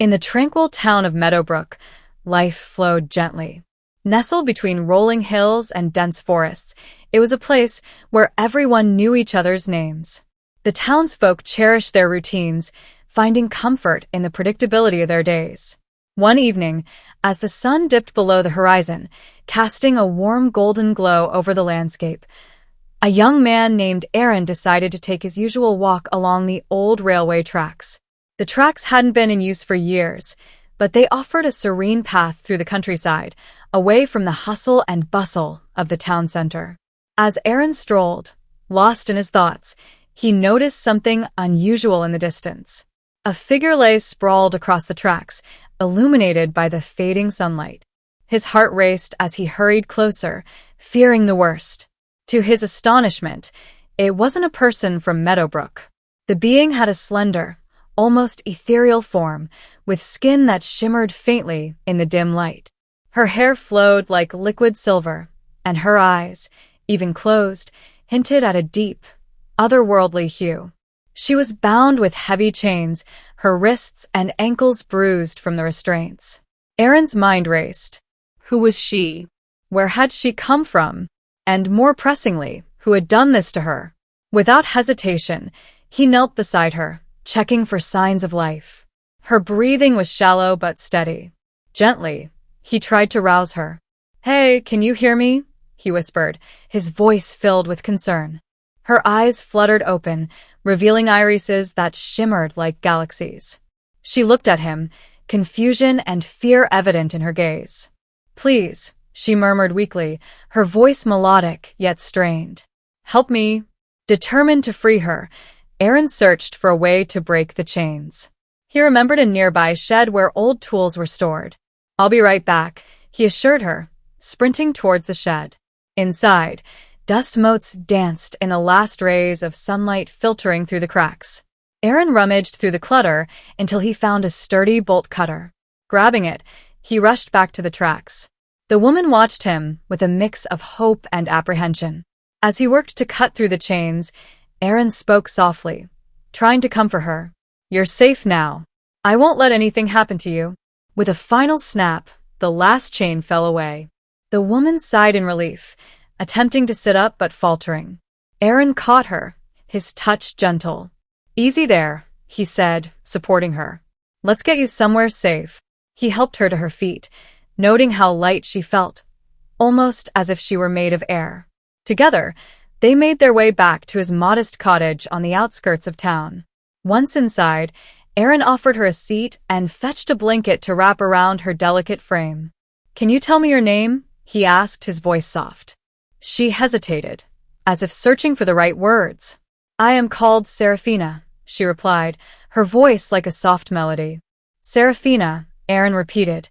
In the tranquil town of Meadowbrook, life flowed gently. Nestled between rolling hills and dense forests, it was a place where everyone knew each other's names. The townsfolk cherished their routines, finding comfort in the predictability of their days. One evening, as the sun dipped below the horizon, casting a warm golden glow over the landscape, a young man named Aaron decided to take his usual walk along the old railway tracks. The tracks hadn't been in use for years, but they offered a serene path through the countryside, away from the hustle and bustle of the town center. As Aaron strolled, lost in his thoughts, he noticed something unusual in the distance. A figure lay sprawled across the tracks, illuminated by the fading sunlight. His heart raced as he hurried closer, fearing the worst. To his astonishment, it wasn't a person from Meadowbrook. The being had a slender, almost ethereal form, with skin that shimmered faintly in the dim light. Her hair flowed like liquid silver, and her eyes, even closed, hinted at a deep, otherworldly hue. She was bound with heavy chains, her wrists and ankles bruised from the restraints. Aaron's mind raced. Who was she? Where had she come from? And more pressingly, who had done this to her? Without hesitation, he knelt beside her, checking for signs of life. Her breathing was shallow but steady. Gently, he tried to rouse her. "Hey, can you hear me?" he whispered, his voice filled with concern. Her eyes fluttered open, revealing irises that shimmered like galaxies. She looked at him, confusion and fear evident in her gaze. "Please," she murmured weakly, her voice melodic yet strained. "Help me." Determined to free her, Aaron searched for a way to break the chains. He remembered a nearby shed where old tools were stored. "I'll be right back," he assured her, sprinting towards the shed. Inside, dust motes danced in the last rays of sunlight filtering through the cracks. Aaron rummaged through the clutter until he found a sturdy bolt cutter. Grabbing it, he rushed back to the tracks. The woman watched him with a mix of hope and apprehension. As he worked to cut through the chains, Aaron spoke softly, trying to comfort her. "You're safe now. I won't let anything happen to you." With a final snap, the last chain fell away. The woman sighed in relief, attempting to sit up but faltering. Aaron caught her, his touch gentle. "Easy there," he said, supporting her. "Let's get you somewhere safe." He helped her to her feet, noting how light she felt, almost as if she were made of air. Together, they made their way back to his modest cottage on the outskirts of town. Once inside, Aaron offered her a seat and fetched a blanket to wrap around her delicate frame. "Can you tell me your name?" he asked, his voice soft. She hesitated, as if searching for the right words. "I am called Seraphina," she replied, her voice like a soft melody. "Seraphina," Aaron repeated,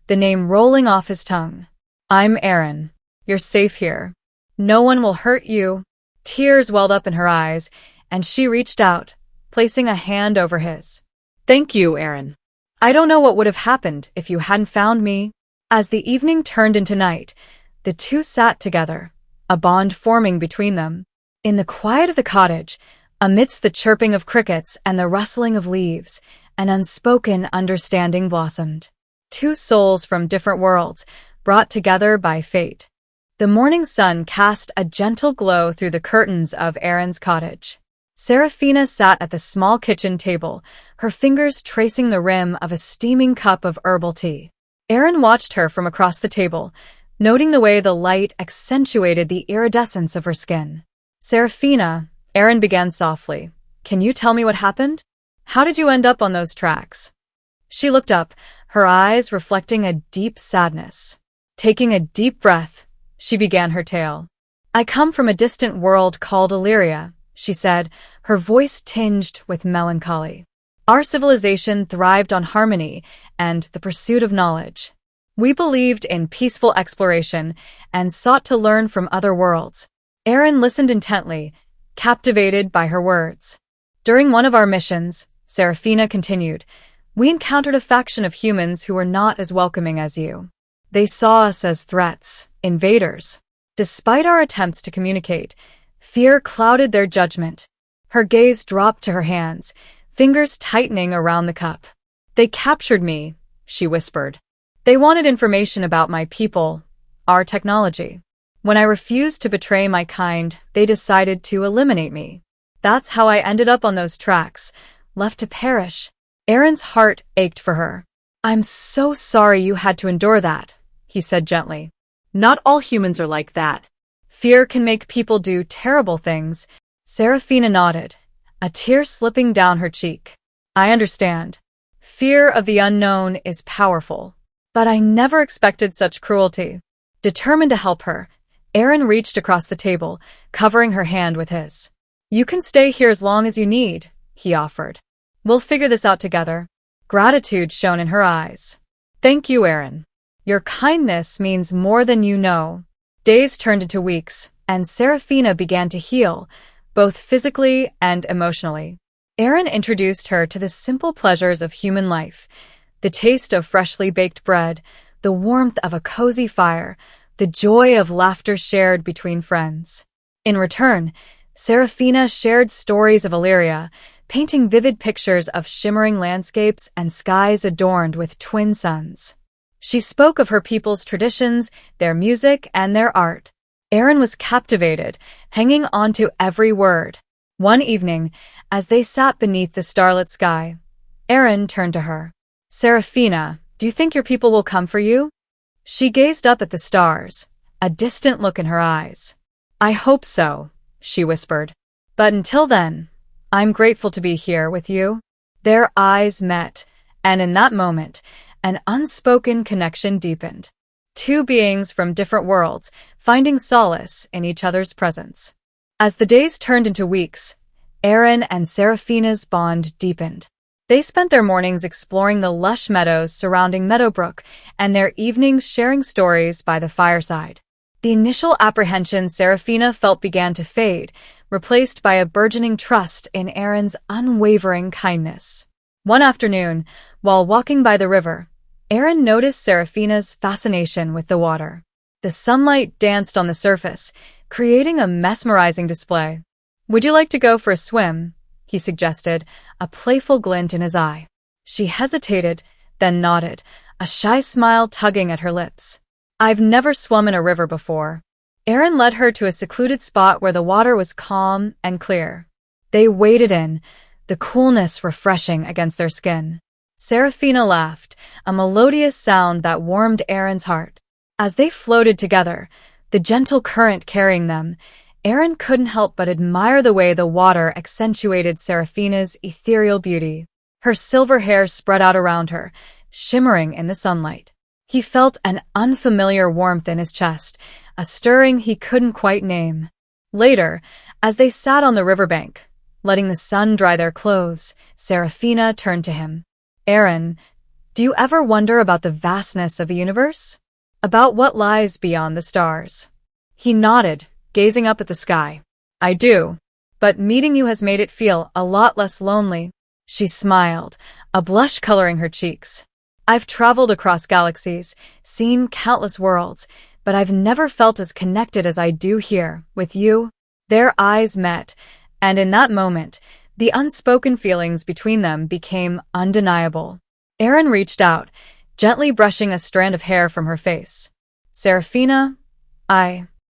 the name rolling off his tongue. "I'm Aaron. You're safe here. No one will hurt you." Tears welled up in her eyes, and she reached out, placing a hand over his. "Thank you, Aaron. I don't know what would have happened if you hadn't found me." As the evening turned into night, the two sat together, a bond forming between them. In the quiet of the cottage, amidst the chirping of crickets and the rustling of leaves, an unspoken understanding blossomed. Two souls from different worlds, brought together by fate. The morning sun cast a gentle glow through the curtains of Aaron's cottage. Seraphina sat at the small kitchen table, her fingers tracing the rim of a steaming cup of herbal tea. Aaron watched her from across the table, noting the way the light accentuated the iridescence of her skin. "Seraphina," Aaron began softly, "can you tell me what happened? How did you end up on those tracks?" She looked up, her eyes reflecting a deep sadness. Taking a deep breath, she began her tale. "I come from a distant world called Illyria," she said, her voice tinged with melancholy. "Our civilization thrived on harmony and the pursuit of knowledge. We believed in peaceful exploration and sought to learn from other worlds." Aaron listened intently, captivated by her words. "During one of our missions," Seraphina continued, "we encountered a faction of humans who were not as welcoming as you. They saw us as threats, invaders. Despite our attempts to communicate, fear clouded their judgment." Her gaze dropped to her hands, fingers tightening around the cup. They captured me, she whispered. They wanted information about my people, our technology. When I refused to betray my kind, they decided to eliminate me. That's how I ended up on those tracks, left to perish. Aaron's heart ached for her. I'm so sorry you had to endure that, he said gently. Not all humans are like that. Fear can make people do terrible things. Serafina nodded, a tear slipping down her cheek. I understand. Fear of the unknown is powerful. But I never expected such cruelty. Determined to help her, Aaron reached across the table, covering her hand with his. You can stay here as long as you need, he offered. We'll figure this out together. Gratitude shone in her eyes. Thank you, Aaron. Your kindness means more than you know. Days turned into weeks, and Serafina began to heal, both physically and emotionally. Aaron introduced her to the simple pleasures of human life, the taste of freshly baked bread, the warmth of a cozy fire, the joy of laughter shared between friends. In return, Serafina shared stories of Illyria, painting vivid pictures of shimmering landscapes and skies adorned with twin suns. She spoke of her people's traditions, their music, and their art. Aaron was captivated, hanging on to every word. One evening, as they sat beneath the starlit sky, Aaron turned to her. Serafina, do you think your people will come for you? She gazed up at the stars, a distant look in her eyes. I hope so, she whispered. But until then, I'm grateful to be here with you. Their eyes met, and in that moment, an unspoken connection deepened. Two beings from different worlds, finding solace in each other's presence. As the days turned into weeks, Aaron and Serafina's bond deepened. They spent their mornings exploring the lush meadows surrounding Meadowbrook and their evenings sharing stories by the fireside. The initial apprehension Serafina felt began to fade, replaced by a burgeoning trust in Aaron's unwavering kindness. One afternoon, while walking by the river, Aaron noticed Serafina's fascination with the water. The sunlight danced on the surface, creating a mesmerizing display. Would you like to go for a swim? He suggested, a playful glint in his eye. She hesitated, then nodded, a shy smile tugging at her lips. I've never swum in a river before. Aaron led her to a secluded spot where the water was calm and clear. They waded in, the coolness refreshing against their skin. Serafina laughed, a melodious sound that warmed Aaron's heart. As they floated together, the gentle current carrying them, Aaron couldn't help but admire the way the water accentuated Serafina's ethereal beauty. Her silver hair spread out around her, shimmering in the sunlight. He felt an unfamiliar warmth in his chest, a stirring he couldn't quite name. Later, as they sat on the riverbank, letting the sun dry their clothes, Serafina turned to him. Aaron, do you ever wonder about the vastness of the universe? About what lies beyond the stars? He nodded, gazing up at the sky. I do. But meeting you has made it feel a lot less lonely. She smiled, a blush coloring her cheeks. I've traveled across galaxies, seen countless worlds, but I've never felt as connected as I do here, with you. Their eyes met, and in that moment, the unspoken feelings between them became undeniable. Aaron reached out, gently brushing a strand of hair from her face. Serafina,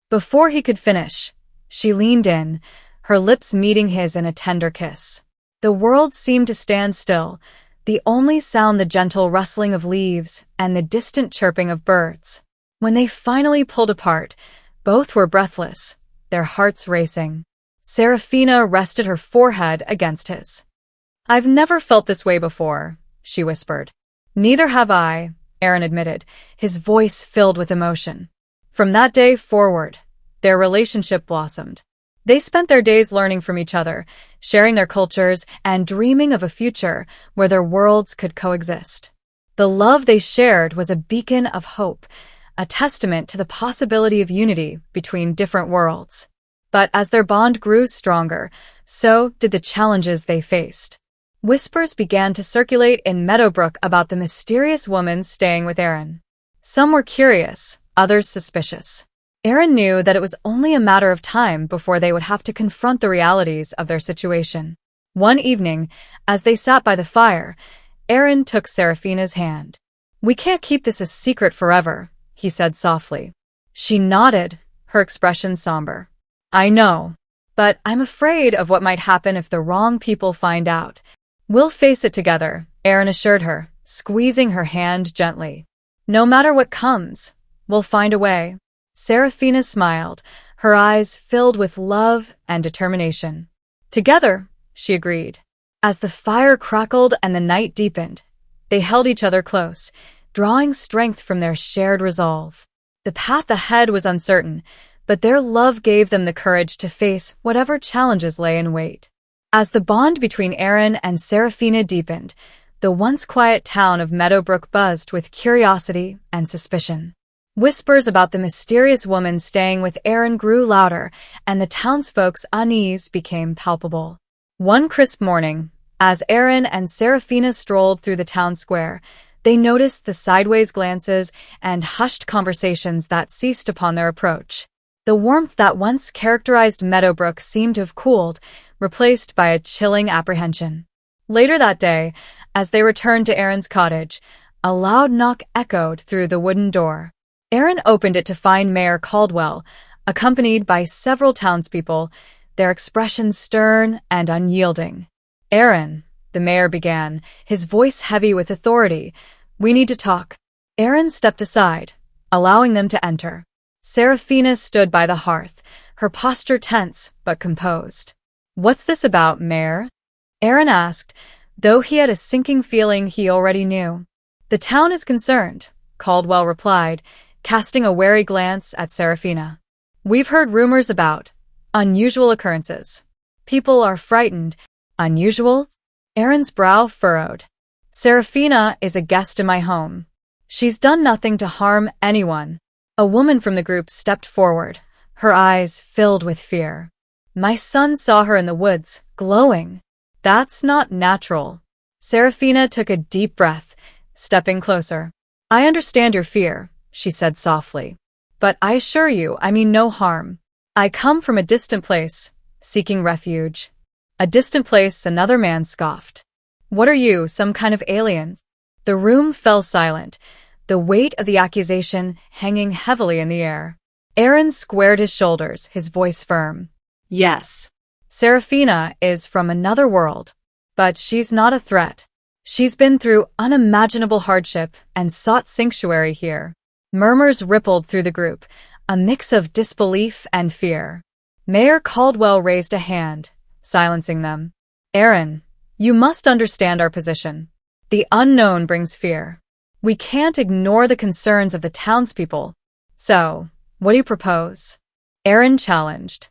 Before he could finish, she leaned in, her lips meeting his in a tender kiss. The world seemed to stand still, the only sound the gentle rustling of leaves and the distant chirping of birds. When they finally pulled apart, both were breathless, their hearts racing. Serafina rested her forehead against his. I've never felt this way before, she whispered. Neither have I, Aaron admitted, his voice filled with emotion. From that day forward, their relationship blossomed. They spent their days learning from each other, sharing their cultures, and dreaming of a future where their worlds could coexist. The love they shared was a beacon of hope, a testament to the possibility of unity between different worlds. But as their bond grew stronger, so did the challenges they faced. Whispers began to circulate in Meadowbrook about the mysterious woman staying with Aaron. Some were curious, others suspicious. Aaron knew that it was only a matter of time before they would have to confront the realities of their situation. One evening, as they sat by the fire, Aaron took Seraphina's hand. "We can't keep this a secret forever," he said softly. She nodded, her expression somber. "I know, but I'm afraid of what might happen if the wrong people find out." "We'll face it together," Aaron assured her, squeezing her hand gently. "No matter what comes, we'll find a way." Seraphina smiled, her eyes filled with love and determination. "Together," she agreed. As the fire crackled and the night deepened, they held each other close, drawing strength from their shared resolve. The path ahead was uncertain, but their love gave them the courage to face whatever challenges lay in wait. As the bond between Aaron and Seraphina deepened, the once quiet town of Meadowbrook buzzed with curiosity and suspicion. Whispers about the mysterious woman staying with Aaron grew louder, and the townsfolk's unease became palpable. One crisp morning, as Aaron and Seraphina strolled through the town square, they noticed the sideways glances and hushed conversations that ceased upon their approach. The warmth that once characterized Meadowbrook seemed to have cooled, replaced by a chilling apprehension. Later that day, as they returned to Aaron's cottage, a loud knock echoed through the wooden door. Aaron opened it to find Mayor Caldwell, accompanied by several townspeople, their expressions stern and unyielding. "Aaron," the mayor began, his voice heavy with authority, "we need to talk." Aaron stepped aside, allowing them to enter. Seraphina stood by the hearth, her posture tense but composed. "What's this about, Mayor?" Aaron asked, though he had a sinking feeling he already knew. "The town is concerned," Caldwell replied, casting a wary glance at Seraphina. "We've heard rumors about unusual occurrences. People are frightened." "Unusual?" Aaron's brow furrowed. "Seraphina is a guest in my home. She's done nothing to harm anyone." A woman from the group stepped forward, her eyes filled with fear. "My son saw her in the woods, glowing." "That's not natural." Seraphina took a deep breath, stepping closer. "I understand your fear," she said softly. "But I assure you, I mean no harm. I come from a distant place, seeking refuge." "A distant place," another man scoffed. "What are you, some kind of alien?" The room fell silent, the weight of the accusation hanging heavily in the air. Aaron squared his shoulders, his voice firm. "Yes. Seraphina is from another world, but she's not a threat. She's been through unimaginable hardship and sought sanctuary here." Murmurs rippled through the group, a mix of disbelief and fear. Mayor Caldwell raised a hand, silencing them. "Aaron, you must understand our position. The unknown brings fear. We can't ignore the concerns of the townspeople. So, what do you propose?" Aaron challenged.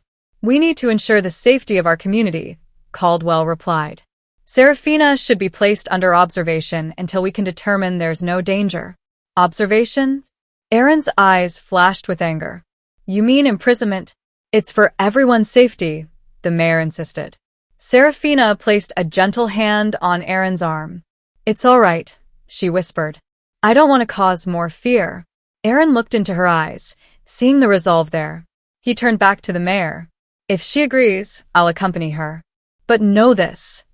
"We need to ensure the safety of our community," Caldwell replied. "Seraphina should be placed under observation until we can determine there's no danger." "Observation?" Aaron's eyes flashed with anger. "You mean imprisonment?" "It's for everyone's safety," the mayor insisted. Seraphina placed a gentle hand on Aaron's arm. "It's all right," she whispered. "I don't want to cause more fear." Aaron looked into her eyes, seeing the resolve there. He turned back to the mayor. "If she agrees, I'll accompany her. But know this.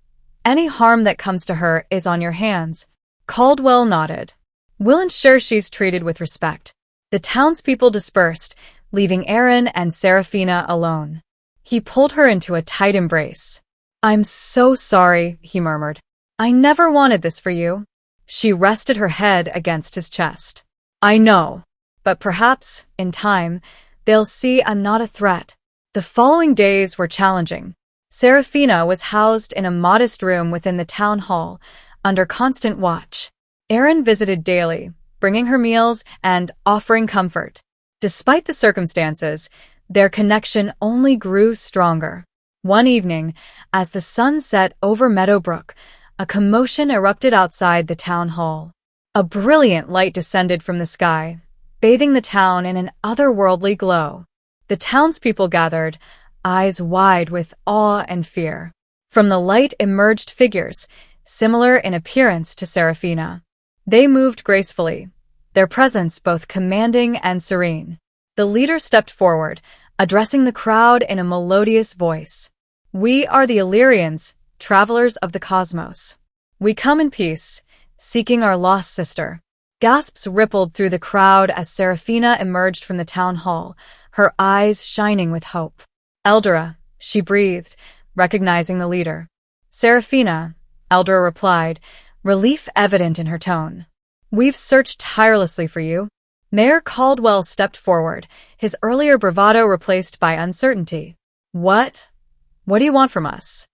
Any harm that comes to her is on your hands." Caldwell nodded. "We'll ensure she's treated with respect." The townspeople dispersed, leaving Aaron and Seraphina alone. He pulled her into a tight embrace. "I'm so sorry," he murmured. "I never wanted this for you." She rested her head against his chest. "I know, but perhaps, in time, they'll see I'm not a threat." The following days were challenging. Seraphina was housed in a modest room within the town hall, under constant watch. Aaron visited daily, bringing her meals and offering comfort. Despite the circumstances, their connection only grew stronger. One evening, as the sun set over Meadowbrook, a commotion erupted outside the town hall. A brilliant light descended from the sky, bathing the town in an otherworldly glow. The townspeople gathered, eyes wide with awe and fear. From the light emerged figures, similar in appearance to Seraphina. They moved gracefully, their presence both commanding and serene. The leader stepped forward, addressing the crowd in a melodious voice. "We are the Illyrians, travelers of the cosmos. We come in peace, seeking our lost sister. Gasps rippled through the crowd as Seraphina emerged from the town hall, her eyes shining with hope. Eldra, she breathed, recognizing the leader. Seraphina, Eldra replied, relief evident in her tone. We've searched tirelessly for you. Mayor Caldwell stepped forward, his earlier bravado replaced by uncertainty. What? What do you want from us?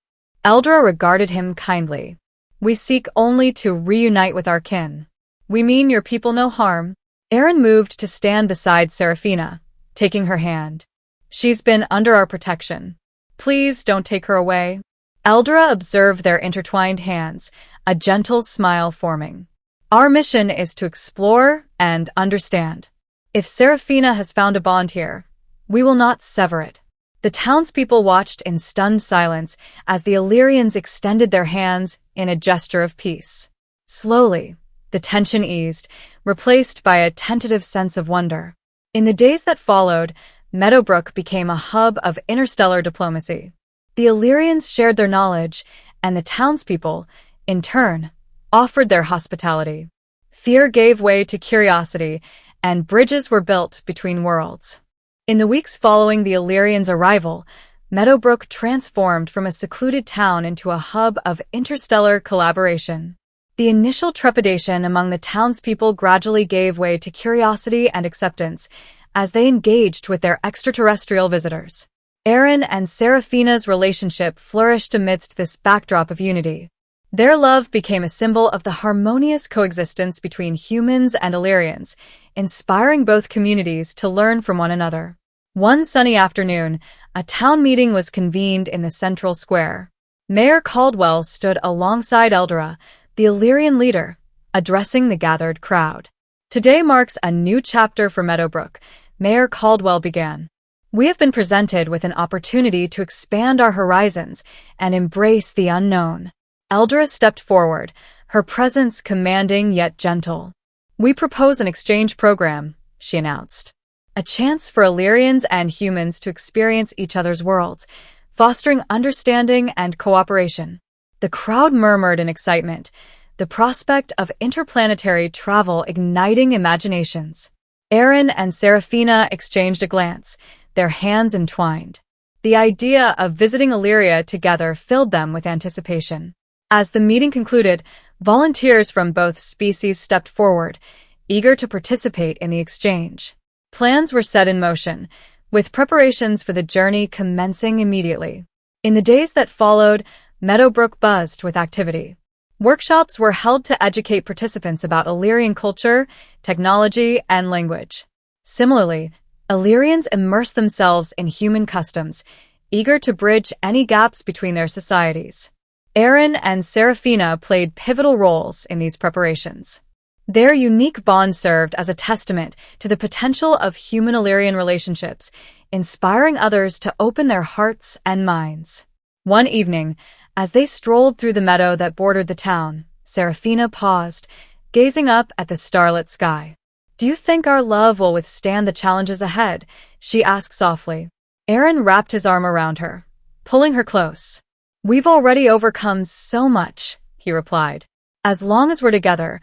Eldra regarded him kindly. We seek only to reunite with our kin. We mean your people no harm. Aaron moved to stand beside Seraphina, taking her hand. She's been under our protection. Please don't take her away. Eldra observed their intertwined hands, a gentle smile forming. Our mission is to explore and understand. If Seraphina has found a bond here, we will not sever it. The townspeople watched in stunned silence as the Illyrians extended their hands in a gesture of peace. Slowly, the tension eased, replaced by a tentative sense of wonder. In the days that followed, Meadowbrook became a hub of interstellar diplomacy. The Illyrians shared their knowledge, and the townspeople, in turn, offered their hospitality. Fear gave way to curiosity, and bridges were built between worlds. In the weeks following the Illyrians' arrival, Meadowbrook transformed from a secluded town into a hub of interstellar collaboration. The initial trepidation among the townspeople gradually gave way to curiosity and acceptance as they engaged with their extraterrestrial visitors. Aaron and Seraphina's relationship flourished amidst this backdrop of unity. Their love became a symbol of the harmonious coexistence between humans and Illyrians, inspiring both communities to learn from one another. One sunny afternoon, a town meeting was convened in the central square. Mayor Caldwell stood alongside Eldra, the Illyrian leader, addressing the gathered crowd. Today marks a new chapter for Meadowbrook, Mayor Caldwell began. We have been presented with an opportunity to expand our horizons and embrace the unknown. Eldra stepped forward, her presence commanding yet gentle. We propose an exchange program, she announced. A chance for Illyrians and humans to experience each other's worlds, fostering understanding and cooperation. The crowd murmured in excitement, the prospect of interplanetary travel igniting imaginations. Aaron and Seraphina exchanged a glance, their hands entwined. The idea of visiting Illyria together filled them with anticipation. As the meeting concluded, volunteers from both species stepped forward, eager to participate in the exchange. Plans were set in motion, with preparations for the journey commencing immediately. In the days that followed, Meadowbrook buzzed with activity. Workshops were held to educate participants about Illyrian culture, technology, and language. Similarly, Illyrians immersed themselves in human customs, eager to bridge any gaps between their societies. Aaron and Seraphina played pivotal roles in these preparations. Their unique bond served as a testament to the potential of human-Illyrian relationships, inspiring others to open their hearts and minds. One evening, as they strolled through the meadow that bordered the town, Seraphina paused, gazing up at the starlit sky. "Do you think our love will withstand the challenges ahead?" she asked softly. Aaron wrapped his arm around her, pulling her close. "We've already overcome so much," he replied. "As long as we're together,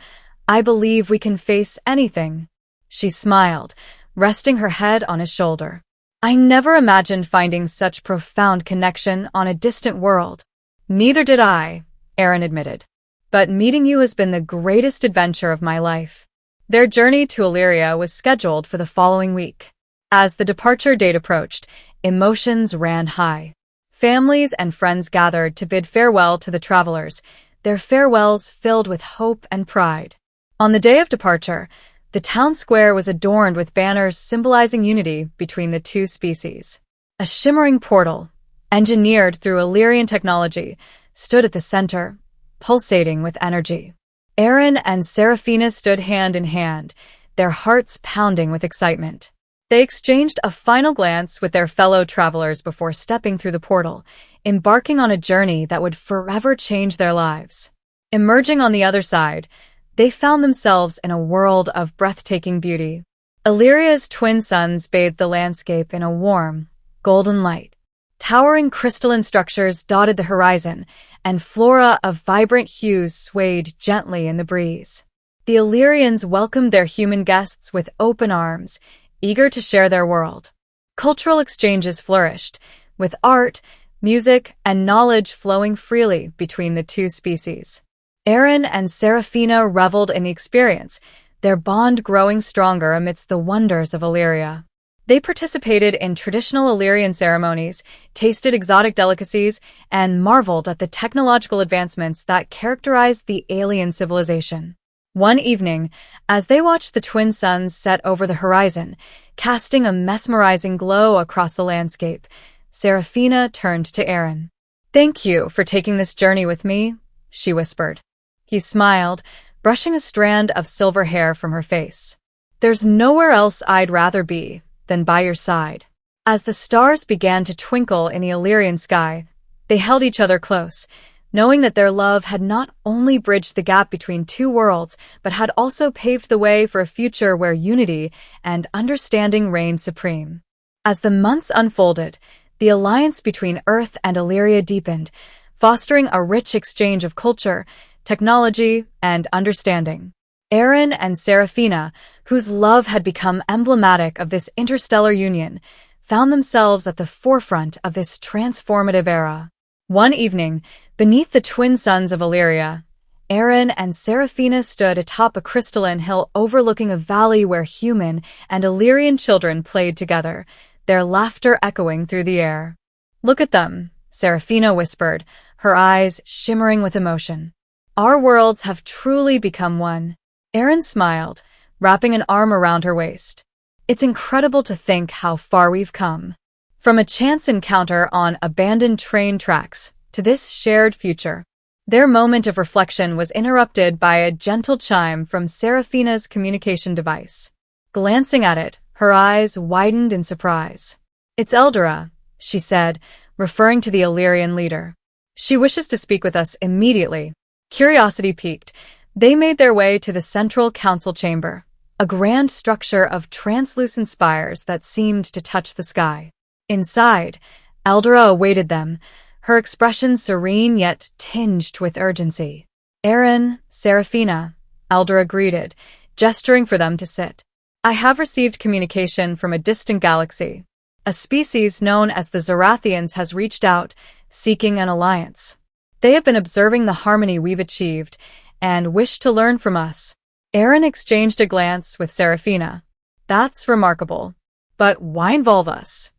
I believe we can face anything." She smiled, resting her head on his shoulder. "I never imagined finding such profound connection on a distant world." "Neither did I," Aaron admitted. "But meeting you has been the greatest adventure of my life." Their journey to Illyria was scheduled for the following week. As the departure date approached, emotions ran high. Families and friends gathered to bid farewell to the travelers, their farewells filled with hope and pride. On the day of departure, the town square was adorned with banners symbolizing unity between the two species. A shimmering portal, engineered through Illyrian technology, stood at the center, pulsating with energy. Aaron and Seraphina stood hand in hand, their hearts pounding with excitement. They exchanged a final glance with their fellow travelers before stepping through the portal, embarking on a journey that would forever change their lives. Emerging on the other side, they found themselves in a world of breathtaking beauty. Illyria's twin suns bathed the landscape in a warm, golden light. Towering crystalline structures dotted the horizon, and flora of vibrant hues swayed gently in the breeze. The Illyrians welcomed their human guests with open arms, eager to share their world. Cultural exchanges flourished, with art, music, and knowledge flowing freely between the two species. Aaron and Seraphina reveled in the experience, their bond growing stronger amidst the wonders of Illyria. They participated in traditional Illyrian ceremonies, tasted exotic delicacies, and marveled at the technological advancements that characterized the alien civilization. One evening, as they watched the twin suns set over the horizon, casting a mesmerizing glow across the landscape, Seraphina turned to Aaron. "Thank you for taking this journey with me," she whispered. He smiled, brushing a strand of silver hair from her face. "There's nowhere else I'd rather be than by your side." As the stars began to twinkle in the Illyrian sky, they held each other close, knowing that their love had not only bridged the gap between two worlds, but had also paved the way for a future where unity and understanding reigned supreme. As the months unfolded, the alliance between Earth and Illyria deepened, fostering a rich exchange of culture, technology, and understanding. Aaron and Seraphina, whose love had become emblematic of this interstellar union, found themselves at the forefront of this transformative era. One evening, beneath the twin suns of Illyria, Aaron and Seraphina stood atop a crystalline hill overlooking a valley where human and Illyrian children played together, their laughter echoing through the air. "Look at them," Seraphina whispered, her eyes shimmering with emotion. "Our worlds have truly become one." Aaron smiled, wrapping an arm around her waist. "It's incredible to think how far we've come. From a chance encounter on abandoned train tracks to this shared future." Their moment of reflection was interrupted by a gentle chime from Seraphina's communication device. Glancing at it, her eyes widened in surprise. "It's Eldora," she said, referring to the Illyrian leader. "She wishes to speak with us immediately." Curiosity piqued. They made their way to the central council chamber, a grand structure of translucent spires that seemed to touch the sky. Inside, Eldora awaited them, her expression serene yet tinged with urgency. "Aaron, Seraphina," Eldora greeted, gesturing for them to sit. "I have received communication from a distant galaxy. A species known as the Zorathians has reached out, seeking an alliance. They have been observing the harmony we've achieved and wish to learn from us." Aaron exchanged a glance with Seraphina. "That's remarkable. But why involve us?"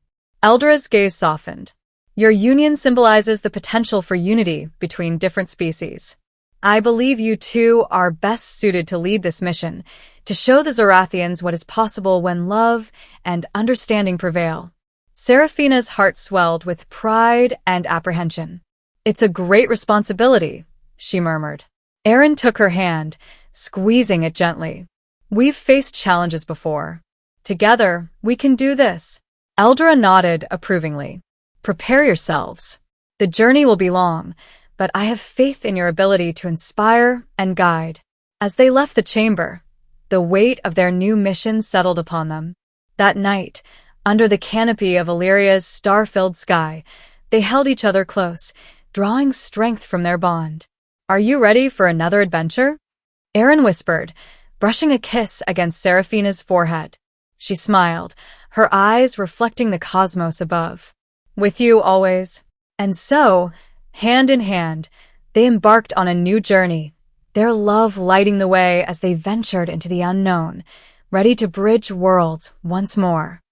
Eldora's gaze softened. "Your union symbolizes the potential for unity between different species. I believe you two are best suited to lead this mission, to show the Zorathians what is possible when love and understanding prevail." Seraphina's heart swelled with pride and apprehension. "It's a great responsibility," she murmured. Aaron took her hand, squeezing it gently. "We've faced challenges before. Together, we can do this." Eldora nodded approvingly. "Prepare yourselves. The journey will be long, but I have faith in your ability to inspire and guide." As they left the chamber, the weight of their new mission settled upon them. That night, under the canopy of Illyria's star-filled sky, they held each other close, drawing strength from their bond. "Are you ready for another adventure?" Aaron whispered, brushing a kiss against Seraphina's forehead. She smiled, her eyes reflecting the cosmos above. "With you always." And so, hand in hand, they embarked on a new journey, their love lighting the way as they ventured into the unknown, ready to bridge worlds once more.